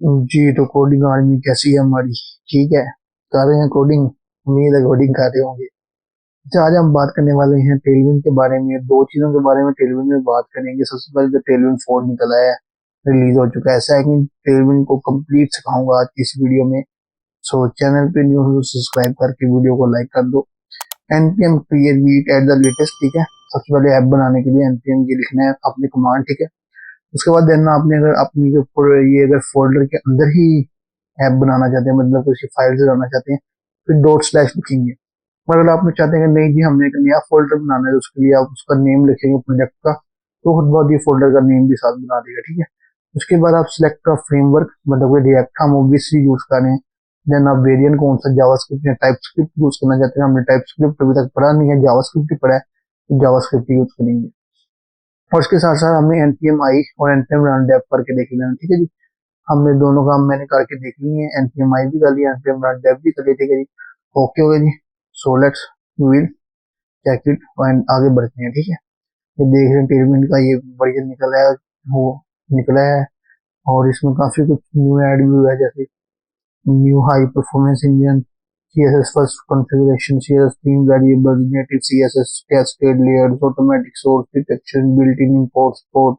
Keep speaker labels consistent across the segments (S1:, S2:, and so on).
S1: जी, तो coding army कैसी है हमारी? ठीक है, कर रहे हैं कोडिंग। उम्मीद है कोडिंग कर रहे होंगे। अच्छा, आज हम बात करने वाले हैं टेलविन के बारे में। दो चीजों के बारे में टेलविन में बात करेंगे। सबसे पहले तो टेलविन 4 निकला है, रिलीज हो चुका है। ऐसा है कि टेलविन को कंप्लीट सिखाऊंगा आज की इस वीडियो में। सो चैनल पे न्यू हो तो सब्सक्राइब करके वीडियो को लाइक कर दो। NPM create wheat at the latest, ठीक है। सबसे पहले ऐप बनाने के लिए एनपीएम ये लिखना है अपनी कमांड, ठीक है। उसके बाद देन आपने अगर अपनी जो ये अगर फोल्डर के अंदर ही ऐप बनाना चाहते हैं, मतलब किसी फाइल से बनाना चाहते हैं, फिर डॉट स्लैश लिखेंगे। और अगर आप चाहते हैं कि नहीं जी हमने एक नया फोल्डर बनाना है, तो उसके लिए आप उसका नेम लिखेंगे प्रोजेक्ट का, तो खुद बहुत ही फोल्डर का नेम भी साथ बना देगा, ठीक है। उसके बाद आप सिलेक्ट फ्रेमवर्क, मतलब रिएक्ट हम ओबीसी यूज कर रहे हैं। देन आप वेरिएंट कौन सा, जावास्क्रिप्ट या टाइपस्क्रिप्ट यूज करना चाहते हैं। हमने टाइपस्क्रिप्ट अभी तक पढ़ा नहीं है, जावास्क्रिप्ट ही पढ़ा है, तो जावास्क्रिप्ट यूज करेंगे। और उसके साथ साथ हमें एनपीएम आई और एनपीएम रन डेव करके देख लेना, ठीक है जी। हमने दोनों काम मैंने करके देख लिए हैं, एनपीएम आई भी कर लिया, एनपीएम रन डेव भी कर लिया, ठीक है जी। ओके हो गया जी। So let's will check it and आगे बढ़ते हैं, ठीक है। ये देख रहे हैं टेलविन का ये वर्जन निकला है, वो निकला है। और इसमें काफी कुछ न्यू ऐड भी हुआ है, जैसे new high performance engine, CSS first configuration, CSS theme variables, native CSS cascade layers, automatic source detection, built-in import support,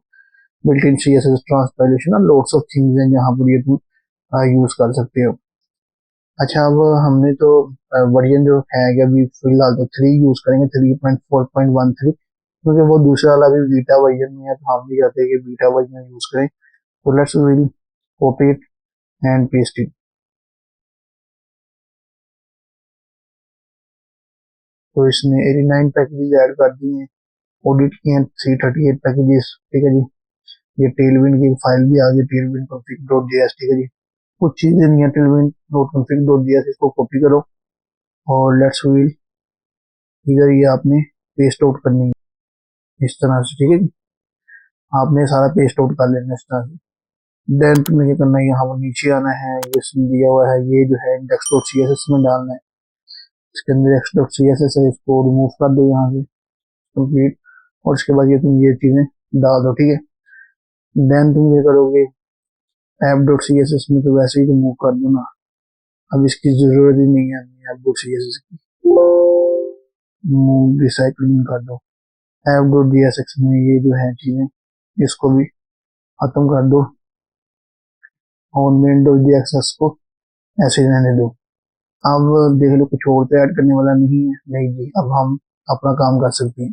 S1: built-in CSS transpilation और lots of things हैं जहाँ पर ये तुम यूज कर सकते हो। अच्छा, अब हमने तो वर्जन जो है कि अभी फिलहाल तो 3 यूज करेंगे, 3.4.13, क्योंकि वो दूसरा वाला भी बीटा वर्जन में है, तो हम भी चाहते हैं कि बीटा वर्जन यूज करें। तो let's will copy it and paste it. तो इसने 89 पैकेजेस ऐड कर दिए हैं, ऑडिट किए हैं 338 पैकेजेस, ठीक है जी। ये टेलविन की फाइल भी आ गई, टेलविन config डॉट जेएस, ठीक है जी। कुछ चीजें नहीं है Tailwind dot config dot JS, इसको कॉपी करो और लेट्स विल इधर ये आपने पेस्ट आउट करनी है इस तरह से, ठीक है जी। आपने सारा पेस्ट आउट कर लेना इस तरह से। देन तुम्हें क्या करना है, यहाँ पर नीचे आना है, ये दिया हुआ है, ये जो है index dot C S S में डालना है। इसके अंदर index dot C S S है, इसको रिमूव कर दो यहाँ से कंप्लीट। और उसके बाद ये तुम ये चीजें डाल दो, ठीक है। देन तुम ये करोगे app dot C S S में, तो वैसे ही रिमूव कर दो ना, अब इसकी जरूरत ही नहीं है app dot C S S की, रिसाइकलिंग कर दो। App dot G S X में ये जो है चीजें, इसको भी खत्म कर दो और main dot G x S को ऐसे ही रहने दो। अब देख लो कुछ और तो ऐड करने वाला नहीं है, नहीं जी, अब हम अपना काम कर सकते हैं।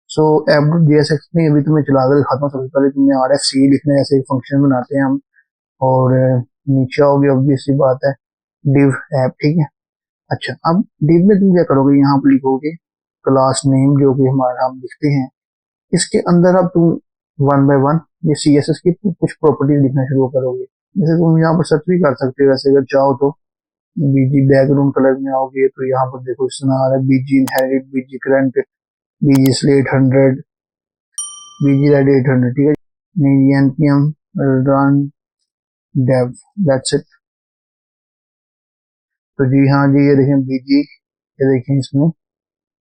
S1: सो app dot G S X में अभी तुम्हें चला कर दिखाता हूँ। सबसे पहले तुम्हें आर एफ सी लिखना है, ऐसे एक फंक्शन बनाते हैं हम। और नीचे आओगे, ऑब्वियस सी बात है, डिव ऐप, ठीक है। अच्छा, अब डिव में तुम क्या करोगे, यहाँ पर लिखोगे क्लास नेम, जो कि हमारा हम लिखते हैं। इसके अंदर अब तुम वन बाय वन ये सी एस एस की कुछ प्रॉपर्टीज लिखना शुरू करोगे। जैसे तुम यहाँ पर सर्च भी कर सकते हो, वैसे अगर चाहो तो। बीजी बैकग्राउंड कलर में आओगे तो यहाँ पर देखो इस तरह आ रहा है, BG inherit, BG current, BG slate 100, BG red 800, ठीक है। NPM run dev, that's it. तो जी हाँ जी, ये देखें बीजी, ये देखें इसमें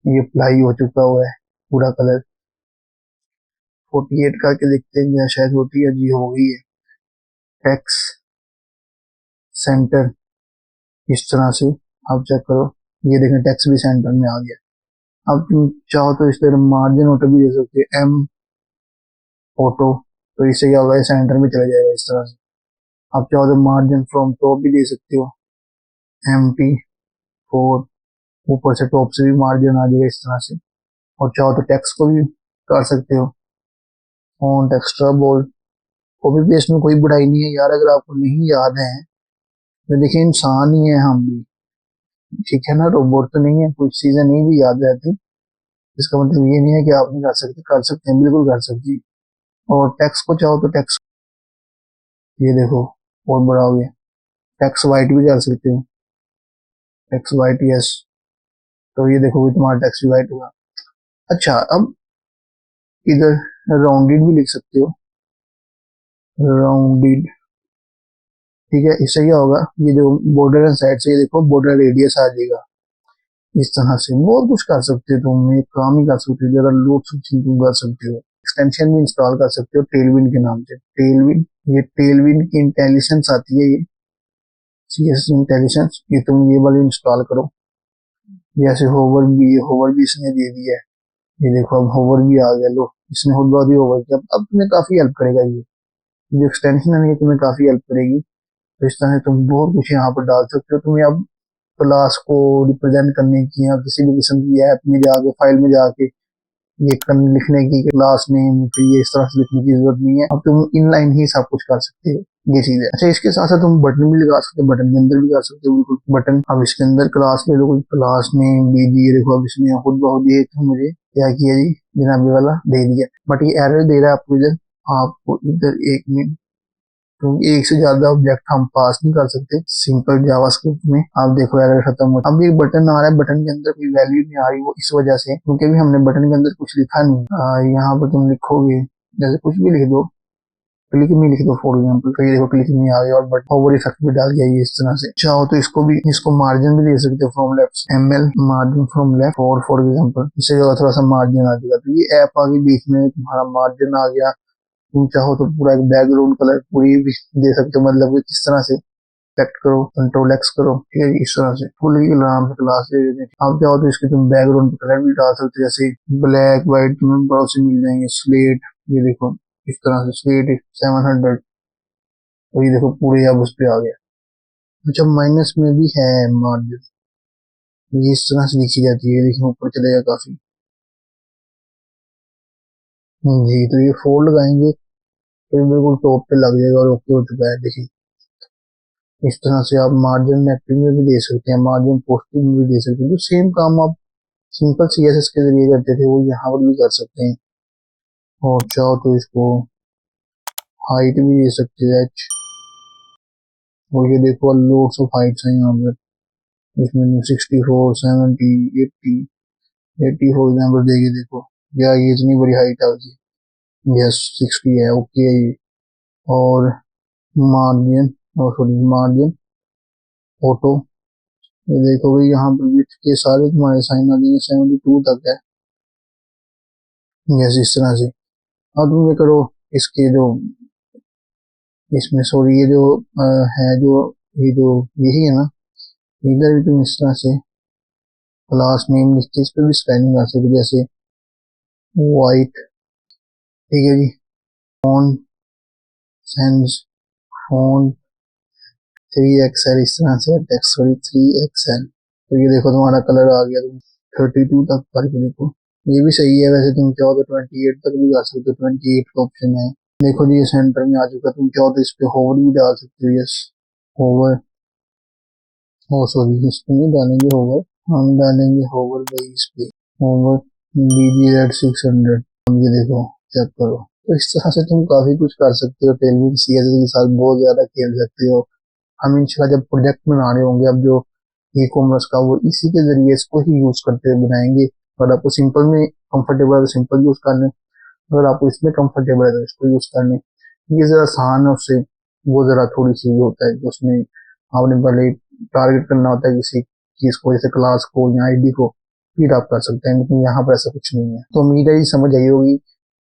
S1: ये अप्लाई हो चुका हुआ है पूरा कलर। 48 करके देखते हैं क्या शायद होती है, जी हो गई है। टेक्स सेंटर, इस तरह से आप चेक करो, ये देखें टेक्स भी सेंटर में आ गया। अब तुम चाहो तो इस तरह मार्जिन ऑटो भी दे सकते हो, एम ऑटो, तो इससे क्या होगा, सेंटर में चला जाएगा इस तरह से। आप चाहो तो मार्जिन फ्रॉम टॉप भी दे सकते हो, MP4, ऊपर से टॉप से भी मार्जिन आ जाएगा इस तरह से। और चाहो तो टेक्स्ट को भी कर सकते हो, font extra bold. Copy paste में कोई बुराई नहीं है यार, अगर आपको नहीं याद है तो देखिए इंसान ही है हम भी, ठीक है ना, रोबोट तो नहीं है, कुछ चीजें नहीं भी याद रहती। इसका मतलब ये नहीं है कि आप नहीं कर सकते, कर सकते हैं, बिल्कुल कर सकते हैं। और टेक्स्ट को चाहो तो टेक्स्ट, ये देखो बहुत बड़ा हो गया। टेक्स्ट वाइट भी कर सकते हो, टेक्स्ट वाइट, यस। तो ये देखो तुम्हारा टेक्स्ट भी वाइट हुआ। अच्छा, अब इधर राउंडेड भी लिख सकते हो, राउंडेड, ठीक है। इससे क्या होगा, ये जो बॉर्डर है साइड से, ये देखो बॉर्डर रेडियस आ जाएगा इस तरह से। बहुत कुछ कर सकते हो तुम, एक काम ही कर सकते हो, जरा लोड तुम कर सकते हो। एक्सटेंशन भी इंस्टॉल कर सकते हो टेलविंड के नाम से। टेलविंड, ये टेलविंड की इंटेलिजेंस आती है, ये CS इंटेलिजेंस, ये तुम ये वाली इंस्टॉल करो। जैसे होवर भी इसने दे दिया है, ये देखो अब होवर भी आ गया। लो, इसने खुद बहुत ही होवर किया। अब तुम्हें काफी हेल्प करेगा ये जो एक्सटेंशन है, ये तुम्हें काफी हेल्प करेगी। तो इस तरह से तुम बहुत कुछ यहाँ पर डाल सकते हो। तुम्हें अब क्लास को रिप्रेजेंट करने की या किसी भी किस्म की ऐप में जाके, फाइल में जाके ये लिखने की क्लास नेम, फिर ये इस तरह से लिखने की जरूरत नहीं है। अब तुम इनलाइन ही सब कुछ कर सकते हो, ये चीज है। अच्छा, इसके साथ साथ तुम बटन भी लगा सकते हो, बटन के अंदर भी कर सकते हो बिल्कुल बटन। अब इसके अंदर क्लास ले लो, कोई क्लास नेम बीजी, देखो अब इसने खुद बहुत ही तो मुझे क्या किया जी, जनाबी वाला दे दिया, बट ये एरर दे रहा है आपको इधर। आपको इधर एक मिनट, क्योंकि एक से ज्यादा ऑब्जेक्ट हम पास नहीं कर सकते सिंपल जावास्क्रिप्ट में। आप देखो एरर खत्म हो। अब एक बटन आ रहा है, बटन के अंदर कोई वैल्यू नहीं आ रही, वो इस वजह से क्योंकि अभी हमने बटन के अंदर कुछ लिखा नहीं। यहाँ पर तुम लिखोगे जैसे कुछ भी लिख दो, क्लिक में लिख दो फॉर एग्जाम्पल, तो ये देखो क्लिक में आ गया और बटन ओवर इफेक्ट भी डाल गया ये इस तरह से। चाहो तो इसको मार्जिन भी दे सकते हो from left, ML margin from left, और फॉर एग्जाम्पल इससे थोड़ा सा मार्जिन आ जाएगा। तो ये ऐप आ गई बीच में, तुम्हारा मार्जिन आ गया। तुम चाहो तो पूरा एक बैकग्राउंड कलर पूरी भी दे सकते हो, मतलब कि किस तरह से सेलेक्ट करो, कंट्रोल X करो, ठीक है, इस तरह से फुल ही आराम से क्लास दे देते हैं। आप चाहो तो इसके तुम बैकग्राउंड कलर भी डाल सकते हो, जैसे ब्लैक व्हाइट तुम्हें बहुत से मिल जाएंगे, स्लेट, ये देखो इस तरह से स्लेट 700, तो ये देखो पूरे अब उस पे आ गया। अच्छा, माइनस में भी है मार्जिन, ये इस तरह से लिखी जाती है, लेकिन ऊपर चलेगा काफी जी। तो ये फोल्ड लगाएंगे तो बिल्कुल टॉप पे लग जाएगा और ओके हो चुका है। देखिए इस तरह से आप मार्जिन नेगेटिव में भी दे सकते हैं, मार्जिन पॉजिटिव में भी दे सकते हैं। जो सेम काम आप सिंपल CSS के जरिए करते थे वो यहाँ पर भी कर सकते हैं। और चाहो तो इसको हाइट भी दे सकते हैं H, और ये देखो लोड्स ऑफ हाइट्स हैं यहाँ पर, इसमें 64, 70, 80, 80 फॉर एग्जाम्पल देखिए, देखो या ये इतनी बड़ी हाइट आ गई, यस 60 है, ओके है ये। और मार्जिन, और सॉरी मार्जिन ऑटो, ये देखो भाई यहाँ पर विड्थ के सारे तुम्हारे साइन आ जाएंगे, 72 तक है, यस इस तरह से। अब तुम ये करो, इसके जो इसमें सॉरी ये जो है जो ये जो यही है ना, इधर भी तुम इस तरह से क्लास नेम लिख के इस पर भी स्पेलिंग आ सकती है, जैसे वाइट, ठीक है जी, फोन सेंस फोन 3XL, इस तरह से टेक्स्ट सॉरी 3XL। तो ये देखो तुम्हारा कलर आ गया, तुम 32 तक करके देखो, ये भी सही है। वैसे तुम चाहो तो 28 तक भी कर सकते हो, 28 का ऑप्शन है। देखो जी ये सेंटर में आ चुका, तुम चाहो तो इस पे होवर भी डाल सकते हो, यस होवर, ओ सॉरी इस पे नहीं डालेंगे होवर, हम डालेंगे होवर भाई इस पे, होवर BG-600। ये देखो चेक करो। तो इस तरह से तुम काफी कुछ कर सकते हो, टेलविंड CSS के साथ बहुत ज्यादा खेल सकते हो। हम इंशाल्लाह जब प्रोजेक्ट बना रहे होंगे अब जो ई कॉमर्स का, वो इसी के जरिए इसको ही यूज करते हुए बनाएंगे। अगर आपको सिंपल में कंफर्टेबल है तो सिंपल यूज कर लें, अगर आपको इसमें कंफर्टेबल है तो इसको यूज कर लें। ये जरा आसान है उससे, वो जरा थोड़ी सी ये होता है कि उसमें आपने पहले टारगेट करना होता है किसी चीज को, जैसे क्लास को या ID को, फिर आप कर सकते हैं, लेकिन यहाँ पर ऐसा कुछ नहीं है। तो उम्मीद है ये समझ आई होगी,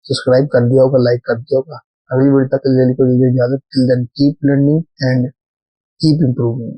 S1: सब्सक्राइब कर दिया होगा, लाइक कर दिया होगा। अगली वीडियो तक के लिए इजाजत, till then keep learning and keep improving.